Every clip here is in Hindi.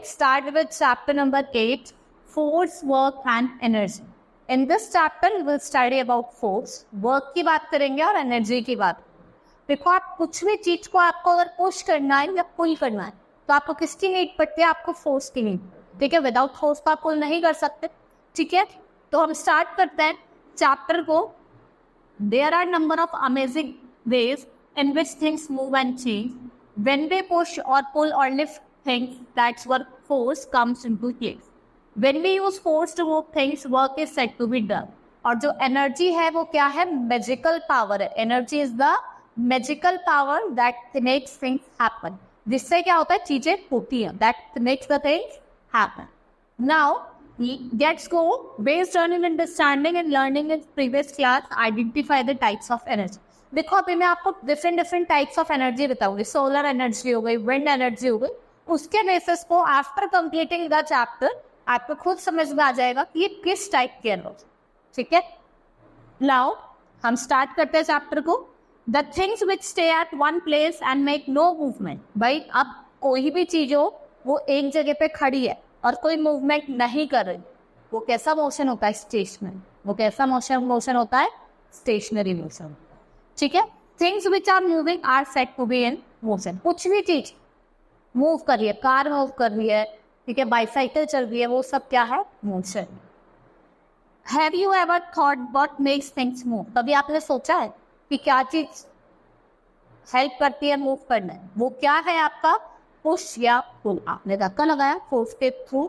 let's start with chapter number 8, force, work and energy. In this chapter, we will study about force. Work की बात करेंगे और energy की बात. देखो आप कुछ भी चीज को आपको अगर पुश करना है या पुल करना है तो आपको किसकी नीड पड़ती है? आपको फोर्स की नीड. ठीक है, विदाउट फोर्स तो आप पुल नहीं कर सकते. ठीक है, तो हम स्टार्ट करते हैं चैप्टर को. There are number of amazing ways in which things move and change. When we push or pull or lift things, that's where force comes into place. When we use force to move things, work is said to be done. और जो एनर्जी है वो क्या है? मैजिकल पावर है. Energy is the magical power that makes things happen. जिससे क्या होता है? चीजें होती हैं. That makes the things happen. Now let's go. Based on an understanding and learning in previous class, identify the types of energy. देखो अभी मैं आपको डिफरेंट टाइप्स ऑफ एनर्जी बताऊंगी. सोलर एनर्जी हो गई, विंड एनर्जी हो गई. उसके बेसिस को आफ्टर कंप्लीटिंग द चैप्टर आपको खुद समझ में आ जाएगा कि ये किस टाइप की एनर्जी. ठीक है, नाउ हम स्टार्ट करते हैं चैप्टर को. The things which stay at one place and make no movement. भाई अब कोई भी चीज हो वो एक जगह पे खड़ी है और कोई मूवमेंट नहीं कर रही, वो कैसा मोशन होता है? स्टेशनरी. वो कैसा मोशन होता है? Stationary motion. ठीक है, things which are moving are said to be in motion. कुछ भी चीज मूव कर रही है, कार मूव कर रही है, ठीक है, बाईसाइकिल चल रही है, वो सब क्या है? Motion. Have you ever thought what makes things move? कभी आपने सोचा है कि क्या चीज हेल्प करती है मूव करने? वो क्या है आपका? पुश या पुल. आपने धक्का लगाया फोर्स के थ्रू,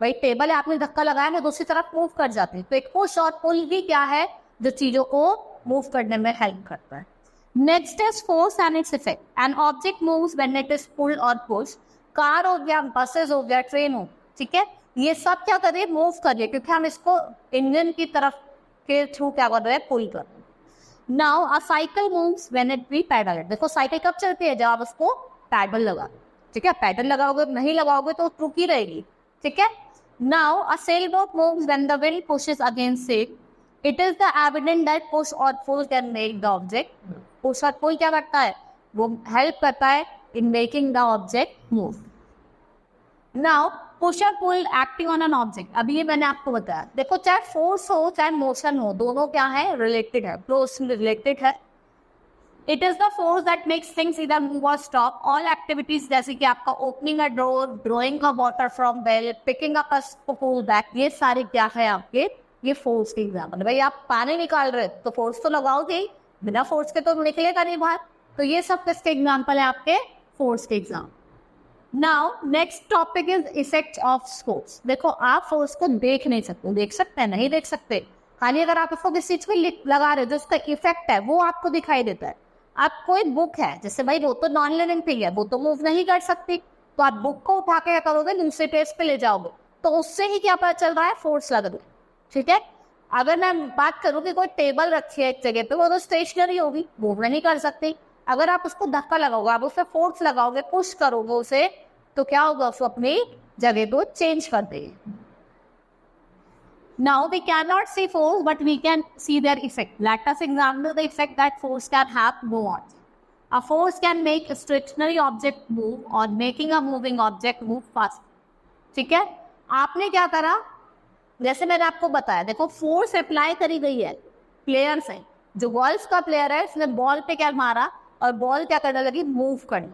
भाई टेबल है, आपने धक्का लगाया ना दूसरी तरफ मूव कर जाते हैं. तो एक पुश और पुल ही क्या है जो चीजों को मूव करने में हेल्प करता है. Next is force and its effect. An object moves when it is pulled और पुश. कार हो गया, बसेस हो गया, ट्रेन हो, ठीक है, ये सब क्या कर रही है? मूव कर रही है, क्योंकि हम इसको इंजन की तरफ के थ्रू क्या कर रहे हैं? पुल कर रहे हैं. Now a cycle moves when it be pedal. देखो साइकिल कब चलती है? जब आप उसको पैडल लगा. ठीक है, पैडल लगाओगे, नहीं लगाओगे तो रुकी रहेगी. ठीक है. Now a sailboat moves when the wind pushes against sail. It is the evident that push और pull can make the object. Push और पुल क्या करता है? वो हेल्प करता है in making the object move. Now push और pull acting on an object. अभी ये मैंने आपको बताया. देखो चाहे फोर्स हो चाहे मोशन हो, दोनों क्या है? रिलेटेड है, क्लोजली रिलेटेड है. It is the force that makes things इधर मूव और स्टॉप. ऑल एक्टिविटीज जैसे कि आपका opening a door, drawing a water from well, picking up a spoon back, ये सारे क्या है आपके? ये फोर्स के एग्जाम्पल. भाई आप पानी निकाल रहे तो फोर्स तो लगाओगे ही, बिना फोर्स के तो निकलेगा नहीं बाहर. तो ये सब किसके एग्जाम्पल है? आपके फोर्स के example. Now next topic is effect of force. देखो आप फोर्स को देख नहीं सकते. देख सकते हैं? नहीं देख सकते. खाली अगर आप इसको किसी चीज में लगा रहे हो जो उसका इफेक्ट है वो आपको दिखाई देता है. आप कोई बुक है, जैसे भाई वो तो नॉन लिविंग थिंग है, वो तो मूव नहीं कर सकती, तो आप बुक को उठा के क्या करोगे? दूसरे पेज पे ले जाओगे, तो उससे ही क्या पता चल रहा है? फोर्स लग रही है. ठीक है. अगर मैं बात करूँ कि कोई टेबल रखी है एक जगह पे, वो तो स्टेशनरी होगी, मूव नहीं कर सकती. अगर आप उसको धक्का लगाओगे, आप उससे फोर्स लगाओगे, पुश करोगे उसे, तो क्या होगा? उसको अपनी जगह को चेंज कर देगी. Now we cannot see force, but we can see their effect. Let us examine the effect that force can have on. A force can make a stationary object move or making a moving object move fast. ठीक है. आपने क्या करा? जैसे मैंने आपको बताया, देखो फोर्स अप्लाई करी गई है प्लेयर से. जो गोल्फ का प्लेयर है उसने बॉल पे क्या मारा और बॉल क्या करने लगी? मूव करनी.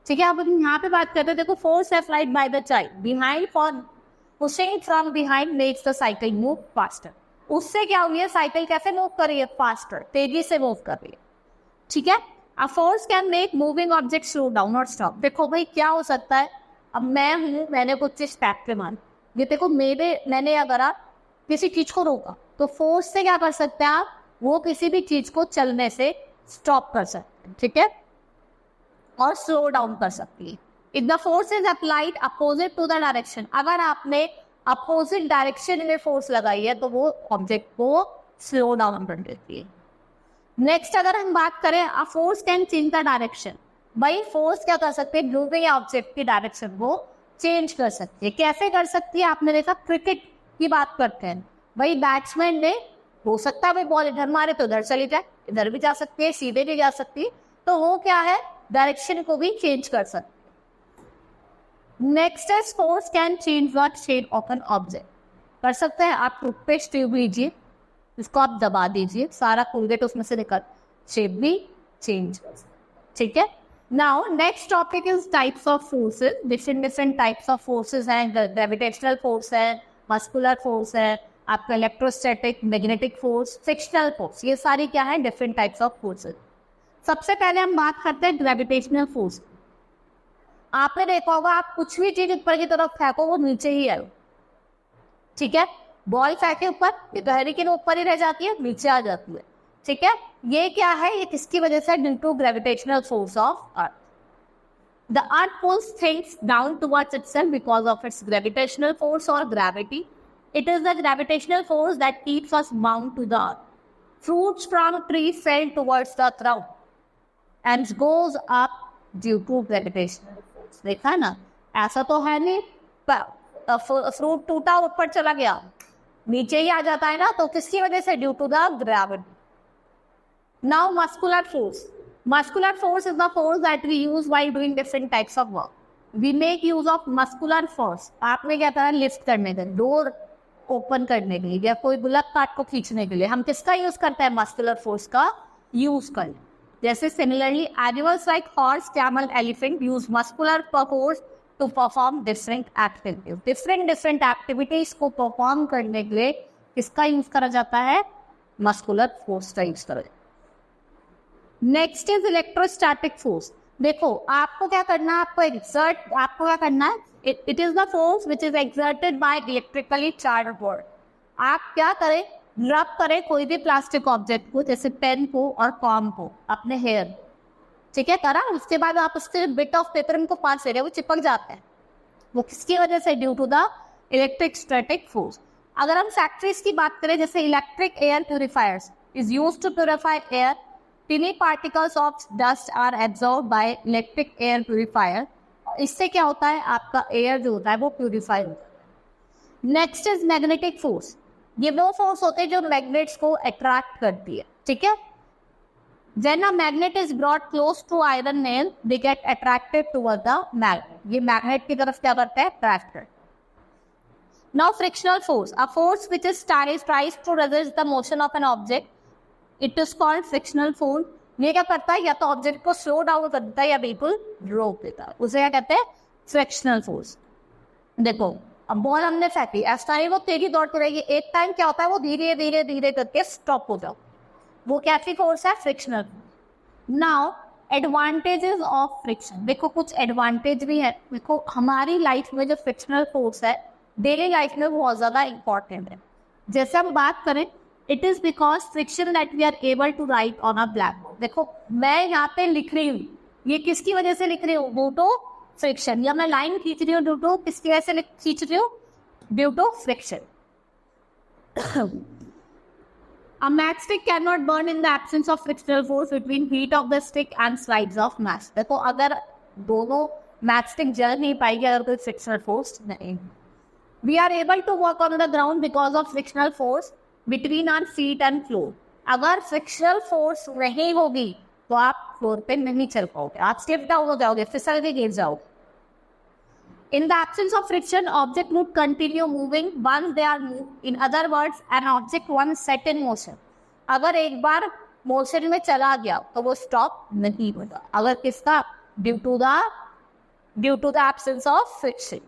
ठीक है. अब हम यहाँ पे बात करते हैं. देखो force applied by the child behind for pushing from behind makes the cycle move faster. उससे क्या हुई है? साइकिल कैसे मूव कर रही है? फास्टर, तेजी से मूव कर रही है. ठीक है. A force can make moving object slow down और स्टॉप. देखो भाई क्या हो सकता है? अब मैं हूँ, मैंने कुछ चीज पैक पे मान, ये देखो मैंने अगर किसी चीज को रोका तो फोर्स से क्या कर सकते हैं आप? वो किसी भी चीज को चलने से स्टॉप कर सकते हैं. ठीक है, और स्लो डाउन कर सकती है. If the force is applied opposite to the direction, अगर आपने अपोजिट डायरेक्शन में फोर्स लगाई है तो वो ऑब्जेक्ट को स्लो डाउन कर देती है. नेक्स्ट अगर हम बात करें, a force can change the direction. भाई फोर्स क्या कर सकते हैं? मूविंग ऑब्जेक्ट की डायरेक्शन को चेंज कर सकती है. कैसे कर सकती है? आपने देखा क्रिकेट की बात करते हैं, भाई बैट्समैन ने हो सकता है भाई बॉल इधर मारे तो उधर चली जाए, इधर भी जा सकती है, सीधे भी जा सकती है, तो वो क्या है? डायरेक्शन को भी चेंज कर सकती है. Next is force can change the shape of an object. कर सकते हैं आप टूथपेस्ट ट्यूब लीजिए, इसको आप दबा दीजिए, सारा कोलगेट उसमें से निकल, शेप भी चेंज कर सकते, ठीक है। Now next topic is types of forces. Different types of forces हैं, ग्रेविटेशनल फोर्स है, मस्कुलर फोर्स है, आपका electrostatic, magnetic force, frictional force, ये सारी क्या है, डिफरेंट टाइप्स ऑफ फोर्सेस। सबसे पहले हम बात करते हैं ग्रेविटेशनल फोर्स। आपने देखा होगा आप कुछ भी चीज ऊपर की तरफ फेंको वो नीचे ही आए, ठीक है। बॉल फेंके ऊपर, ये तो हैरिकेन ऊपर ही रह जाती है, नीचे आ जाती है, ठीक है। ये क्या है, ये किसकी वजह से, due to gravitational force of earth. The earth pulls things down towards itself because of its gravitational force और gravity. It is the gravitational force that keeps us bound to the earth. Fruits from tree fell towards the ground and goes up due to gravitational force. देखा ना, ऐसा तो है नहीं फ्रूट टूटा ऊपर चला गया, नीचे ही आ जाता है ना, तो किसकी वजह से, due to the gravity. Now muscular force. Muscular force is the force that we use while doing different types of work. We make use of muscular force. आपने क्या करा, लिफ्ट करने के, डोर ओपन करने के लिए या कोई बुलक कार्ट को खींचने के लिए हम किसका यूज करते हैं, मस्कुलर फोर्स का यूज कर. जैसे similarly animals like horse, camel, elephant use muscular force to perform different activities. Different activities को परफॉर्म करने के लिए किसका यूज करा जाता है, मस्कुलर फोर्स का यूज करा जाता है. Next is electrostatic force. देखो आपको क्या करना है, आपको क्या करना है, it is the force which is exerted by electrically charged ball. आप क्या करें, रब करें कोई भी प्लास्टिक ऑब्जेक्ट को, जैसे पेन को और कॉम को, अपने हेयर, ठीक है, करा. उसके बाद आप उसके बिट ऑफ पेपर को पास ले रहे, वो चिपक जाता है. वो किसकी वजह से, due to the electric static force. अगर हम फैक्ट्रीज की बात करें, जैसे electric air purifiers is used to purify air. Tiny particles of dust are absorb by electric air purifier. इससे क्या होता है, आपका एयर जो होता है वो प्यूरिफाई होता है. Next is magnetic force. ये वो फोर्स होते हैं जो मैग्नेट्स को अट्रैक्ट करती है, ठीक है. When a magnet is brought close to iron nail, they get attracted toward the magnet. ये मैग्नेट की तरफ क्या करता है, attract. Now frictional force, a force which is tries to resist the motion of an object. It is called frictional force. ये क्या करता है, या तो ऑब्जेक्ट को स्लो डाउन कर देता है या बिल्कुल रोक देता है, उसे क्या कहते हैं, फ्रिक्शनल फोर्स. देखो अब बॉल हमने फेंकी, ऐसा नहीं वो तेजी दौड़ती रहेगी, एक टाइम क्या होता है वो धीरे धीरे धीरे करके स्टॉप हो जाओ, वो कैसी फोर्स है, frictional. Now advantages of friction. देखो कुछ एडवांटेज भी है. देखो हमारी लाइफ में जो फ्रिक्शनल फोर्स है डेली लाइफ में बहुत ज्यादा इंपॉर्टेंट है. जैसे हम बात करें, it is because friction that we are able to write on a blackboard. देखो मैं यहाँ पे लिख रही हूँ, ये किसकी वजह से लिख रही हूँ, ड्यू टू फ्रिक्शन. या मैं लाइन खींच रही हूँ, ड्यू टू किसकी वजह से खींच रही हूँ, due to friction. A matchstick cannot burn in the absence of frictional force between heat of the stick and slides of match. देखो अगर दोनों matchstick जल नहीं पाएगी अगर कोई frictional force नहीं. We are able to walk on the ground because of frictional force between our feet and floor. अगर फ्रिक्शनल फोर्स नहीं होगी तो आप फ्लोर पे नहीं चल पाओगे, आप स्लिप डाउन हो जाओगे, फिसल के गिर जाओगे. In the absence of friction, object would continue moving once they are moved. In other words, an object once set in motion. अगर एक बार मोशन में चला गया तो वो स्टॉप नहीं होगा. अगर किसका, due to the absence of friction.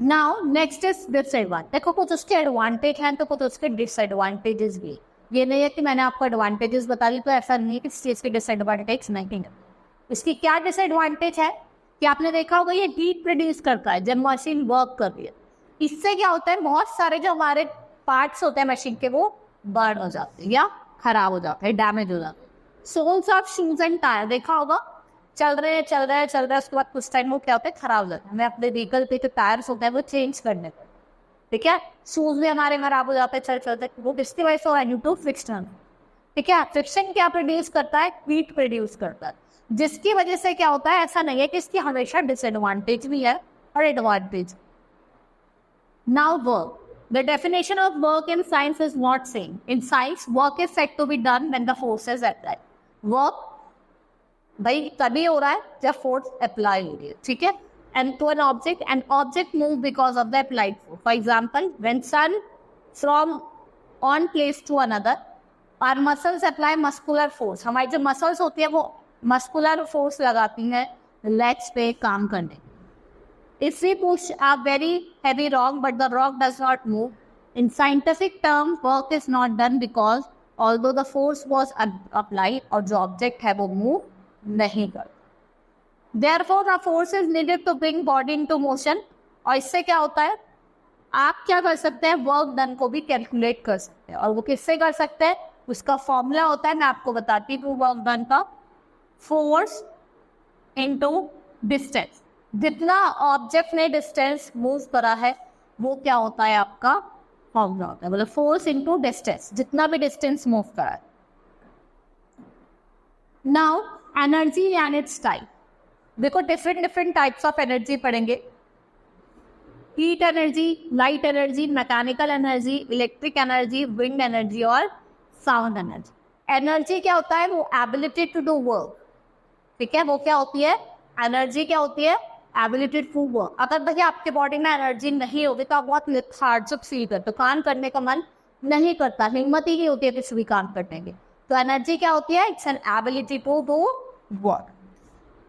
Now next is disadvantage. देखो कुछ उसके एडवांटेज हैं तो कुछ उसके डिसएडवांटेजेस भी. ये नहीं है कि मैंने आपको एडवांटेजेस बता दी तो ऐसा नहीं है कि इस चीज़ के डिसएडवांटेज नहीं है. इसकी क्या डिसएडवांटेज है कि आपने देखा होगा ये हीट प्रोड्यूस करता है जब मशीन वर्क कर रही है. इससे क्या होता है, बहुत सारे जो हमारे पार्ट्स होते हैं मशीन के वो बर्न हो जाते हैं या खराब हो जाते हैं, डैमेज हो जाते हैं. Soles of shoes and tyre देखा होगा, चल रहे हैं उसके बाद कुछ टाइम वो क्या होता है, खराब हो जाता है. हमें अपने व्हीकल पे जो टायर्स होते हैं वो चेंज करने को, ठीक है. शूज भी हमारे खराब हो जाते हैं चलते, वो किसकी वजह से हो रहा है, ड्यू टू फ्रिक्शन, ठीक है. फ्रिक्शन क्या प्रोड्यूस करता है, हीट प्रोड्यूस करता है, जिसकी वजह से क्या होता है, ऐसा नहीं है कि इसकी हमेशा डिसएडवांटेज भी है और advantage. Now work. The definition of work in science is not same. In science work is said to be done when the force is applied. Work भाई तभी हो रहा है जब फोर्स अप्लाई हो रही है, ठीक है. and to an object moves because of the applied force. For example, when sun from one place to another, our muscles apply muscular force. हमारी जो muscles होती है वो muscular force लगाती हैं legs पे काम करने. If we push a very heavy rock but the rock does not move, in scientific terms, work is not done because although the force was applied और जो object है वो move नहीं करता. Therefore, the force is needed to bring body into motion. और इससे क्या होता है, आप क्या कर सकते हैं, वर्क डन को भी कैलकुलेट कर सकते हैं. और वो किससे कर सकते हैं, उसका फॉर्मूला होता है, मैं आपको बताती हूँ वर्क डन का. Force into distance. जितना ऑब्जेक्ट ने डिस्टेंस मूव करा है वो क्या होता है, आपका फॉर्मूला होता है. मतलब फोर्स इनटू डिस्टेंस, जितना भी डिस्टेंस मूव करा है. Now energy and it's type. देखो डिफरेंट टाइप्स ऑफ एनर्जी पढ़ेंगे. Heat energy, light energy, mechanical energy, electric energy, wind energy और साउंड एनर्जी. एनर्जी क्या होता है, वो एबिलिटी टू डू वर्क. ठीक है, वो क्या होती है, एनर्जी क्या होती है, एबिलिटी टू वर्क. अगर भैया आपके बॉडी में एनर्जी नहीं होगी तो आप बहुत लेथार्जिक फील करते हो, काम करने का मन नहीं करता, हिम्मत ही नहीं होती है किसी भी काम करने की. तो एनर्जी क्या होती है, it's an ability to do work.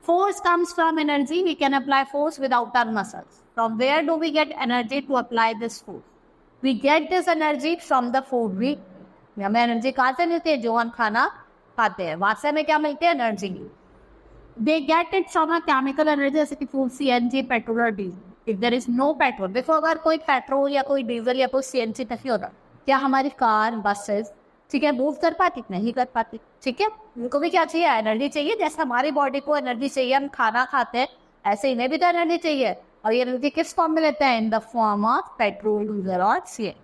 Force comes from energy. We can apply force without our muscles. From where do we get energy to apply this force? We get this energy from the food we. हमें एनर्जी कहाँ से मिलती है, जो हम खाना खाते हैं, वहाँ से हमें क्या मिलती है, energy. They get it from a chemical energy जैसे कि फूड, CNG, पेट्रोल और diesel. If there is no petrol, देखो अगर कोई पेट्रोल या कोई डीजल या कोई CNG नहीं होता, क्या हमारी कार, बसेस, ठीक है, मूव कर पाती, नहीं कर पाती. ठीक है, उनको भी क्या चाहिए, एनर्जी चाहिए. जैसे हमारी बॉडी को एनर्जी चाहिए, हम खाना खाते हैं, ऐसे इन्हें भी तो एनर्जी चाहिए. और ये एनर्जी किस फॉर्म में लेते हैं, in the form of petrol, diesel और CNG.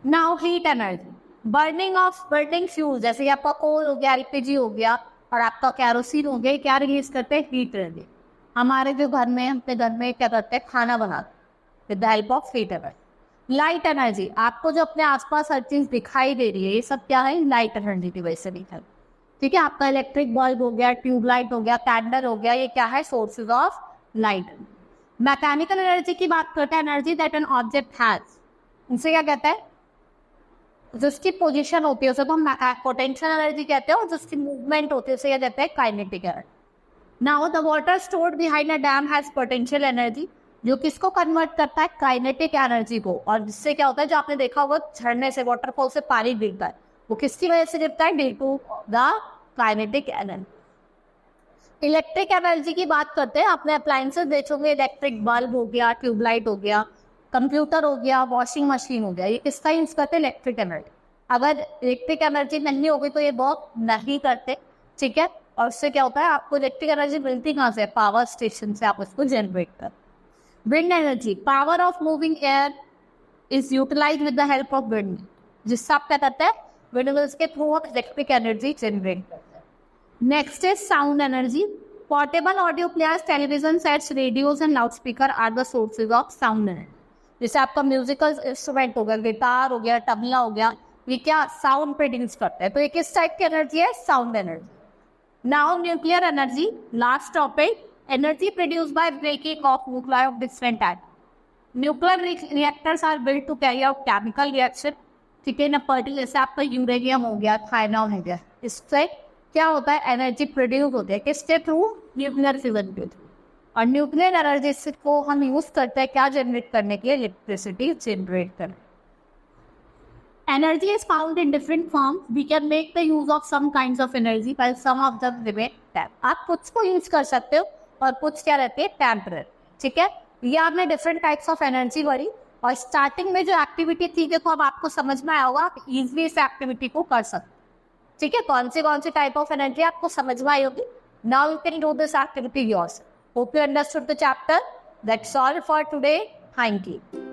Now heat energy, burning fuel, जैसे कि आपका कोल हो गया, LPG हो गया और आपका कैरोसिन हो गया, क्या रिलीज करते हैं, हीट एनर्जी. हमारे जो घर में, अपने घर में क्या करते हैं, खाना बनाते with the help of heat energy. Light energy, आपको जो अपने आसपास हर चीज दिखाई दे रही है, ये सब क्या है, लाइट एनर्जी की वजह से दिखा. ठीक है, आपका इलेक्ट्रिक बल्ब हो गया, ट्यूबलाइट हो गया, कैंडल हो गया, ये क्या है, sources of light. Mechanical energy की बात करते हैं, energy that an object has. इनसे क्या कहते हैं, जिसकी पोजीशन होती है उसे तो हम पोटेंशियल एनर्जी कहते हैं, और जिसकी मूवमेंट होती है उसे क्या कहते हैं, kinetic energy. Now the water stored behind a dam has potential energy, जो किसको कन्वर्ट करता है, काइनेटिक एनर्जी को. और जिससे क्या होता है, जो आपने देखा होगा झरने से, वाटरफॉल से पानी गिरता है, वो किसकी वजह से गिरता है, due to the kinetic energy. Electric energy की बात करते हैं, आपने अप्लायंसेस देखोगे, इलेक्ट्रिक बल्ब हो गया, ट्यूबलाइट हो गया, कंप्यूटर हो गया, वॉशिंग मशीन हो गया, ये किसका यूज करते हैं, इलेक्ट्रिक एनर्जी. अगर इलेक्ट्रिक एनर्जी नहीं होगी तो ये वर्क नहीं करते. ठीक है, और उससे क्या होता है, आपको इलेक्ट्रिक एनर्जी मिलती कहाँ से, पावर स्टेशन से आप उसको जनरेट करते. Wind energy, power of moving air is utilize with the help of wind, जिससे आप क्या करते हैं, विंडमिल्स के थ्रू आप इलेक्ट्रिक एनर्जी जनरेट करते हैं. Next is sound energy. Portable audio players, television sets, radios and loud speaker are the sources of sound energy. जैसे आपका म्यूजिकल इंस्ट्रूमेंट हो गया, गिटार हो गया, तबला हो गया, ये क्या साउंड प्रोड्यूस करते हैं. तो ये किस टाइप की एनर्जी है, sound energy. Now nuclear energy, last topic. Energy produced by breaking of nuclei of different atoms. Nuclear reactors are built to carry out chemical reaction. ठीक है ना, पर्टिकुलर जैसे आपका यूरेनियम हो गया, थायनाम हो गया, इससे क्या होता है, एनर्जी प्रोड्यूस होती है, किसके थ्रू, न्यूक्लियर फिजन के थ्रू. और न्यूक्लियर एनर्जी को हम यूज करते हैं क्या जनरेट करने के लिए, इलेक्ट्रिसिटी जनरेट करने. Energy is found in different forms. We can make the use of some kinds of energy, while some of them remain temporary. आप कुछ को यूज कर सकते हो और कुछ क्या रहती है, टेम्पररी. ठीक है, ये आपने डिफरेंट टाइप्स ऑफ एनर्जी पढ़ी. और स्टार्टिंग में जो एक्टिविटी थी, देखो अब आपको समझ में आया होगा, आप इजीली इस एक्टिविटी को कर सकते. ठीक है, कौन सी टाइप ऑफ एनर्जी आपको समझ में आई होगी. Now you can do this activity yourself. Hope you understood the chapter. That's all for today. Thank you.